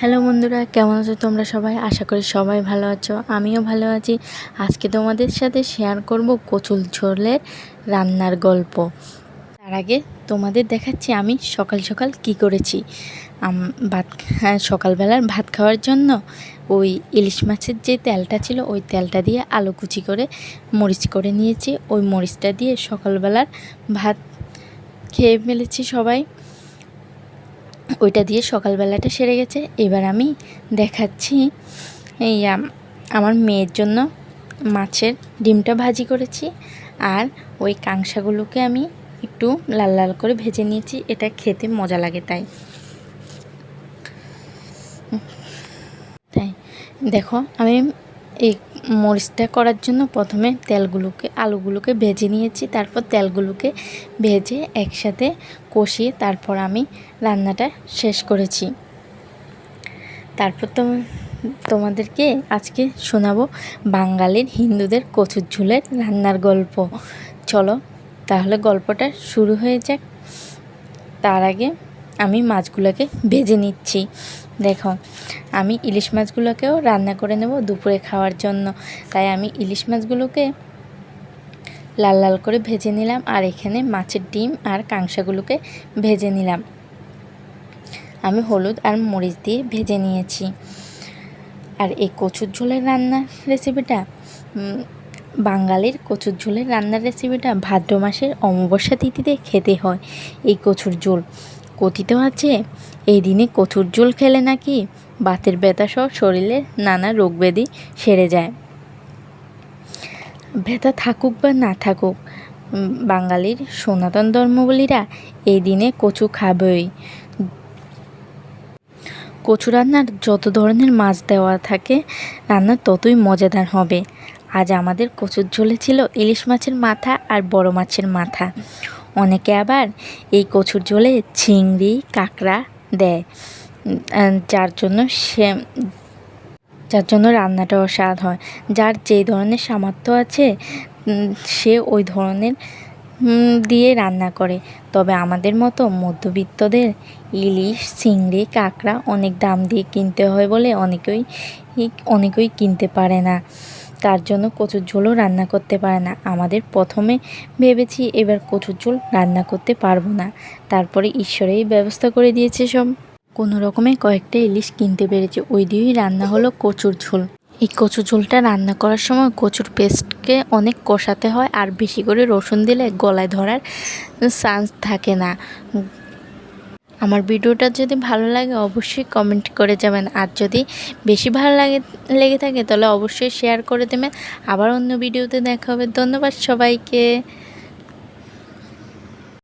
Hello বন্ধুরা, কেমন আছো তোমরা সবাই? আশা করি সবাই ভালো আছো, আমিও ভালো আছি। আজকে তোমাদের সাথে শেয়ার করব কচুর ঝোলের রান্নার গল্প। তার আগে তোমাদের দেখাচ্ছি আমি সকাল সকাল কি করেছি। সকালবেলার ভাত খাওয়ার জন্য ওই ইলিশ মাছের যে তেলটা ছিল ওই তেলটা দিয়ে আলু কুচি করে মরিচ করে নিয়েছি। ওই মরিচটা দিয়ে সকালবেলার ভাত খেয়ে ফেলেছি সবাই। ওইটা দিয়ে সকালবেলাটা সেরে গেছে। এবার আমি দেখাচ্ছি এই আমার মেয়ের জন্য মাছের ডিমটা ভাজি করেছি, আর ওই কাঁকড়াগুলোকে আমি একটু লাল লাল করে ভেজে নিয়েছি। এটা খেতে মজা লাগে তাই তাই দেখো, আমি এই মরিচটা করার জন্য প্রথমে আলুগুলোকে ভেজে নিয়েছি, তারপর তেলগুলোকে ভেজে একসাথে কষিয়ে তারপর আমি রান্নাটা শেষ করেছি। তারপর তোমাদেরকে আজকে শোনাবো বাঙালির হিন্দুদের কচুর ঝোলের রান্নার গল্প। চলো তাহলে গল্পটা শুরু হয়ে যাক। তার আগে আমি মাছগুলোকে ভেজে নিচ্ছি। দেখো, আমি ইলিশ মাছগুলোকেও রান্না করে নেব দুপুরে খাওয়ার জন্য, তাই আমি ইলিশ মাছগুলোকে লাল লাল করে ভেজে নিলাম, আর এখানে মাছের ডিম আর কাঁকড়াগুলোকে ভেজে নিলাম। আমি হলুদ আর মরিচ দিয়ে ভেজে নিয়েছি। আর এই কচুর ঝোলের রান্নার রেসিপিটা, বাঙালির কচুর ঝোলের রান্নার রেসিপিটা ভাদ্র মাসের অমাবস্যা তিথিতে খেতে হয়। এই কচুর ঝোল কথিত আছে এই দিনে কচুর ঝোল খেলে নাকি বাতের ব্যথা সহ শরীরে নানা রোগ ব্যাধি সেরে যায়। ব্যথা থাকুক বা না থাকুক, বাঙালির সনাতন ধর্মাবলীরা এই দিনে কচু খাবেই। কচু রান্নার যত ধরনের মাছ দেওয়া থাকে রান্না ততই মজাদার হবে। আজ আমাদের কচুর ঝোলে ছিল ইলিশ মাছের মাথা আর বড় মাছের মাথা। অনেকে আবার এই কচুর ঝোলে চিংড়ি কাঁকড়া দেয়, যার জন্য রান্নাটাও স্বাদ হয়। যার যেই ধরনের সামর্থ্য আছে সে ওই ধরনের দিয়ে রান্না করে। তবে আমাদের মতো মধ্যবিত্তদের ইলিশ চিংড়ি কাঁকড়া অনেক দাম দিয়ে কিনতে হয় বলে অনেকেই কিনতে পারে না, তার জন্য কচুর ঝোলও রান্না করতে পারে না। আমাদের প্রথমে ভেবেছি এবার কচুর ঝোল রান্না করতে পারবো না, তারপরে ঈশ্বরেই ব্যবস্থা করে দিয়েছে সব। কোনো রকমে কয়েকটা ইলিশ কিনতে পেরেছি, ওই দিয়েই রান্না হলো কচুর ঝোল। এই কচুর ঝোলটা রান্না করার সময় কচুর পেস্টকে অনেক কষাতে হয়, আর বেশি করে রসুন দিলে গলায় ধরার চান্স থাকে না। আমার ভিডিওটা যদি ভালো লাগে অবশ্যই কমেন্ট করে যাবেন, আর যদি বেশি ভালো লেগে থাকে তাহলে অবশ্যই শেয়ার করে দেবেন। আবার অন্য ভিডিওতে দেখা হবে। ধন্যবাদ সবাইকে।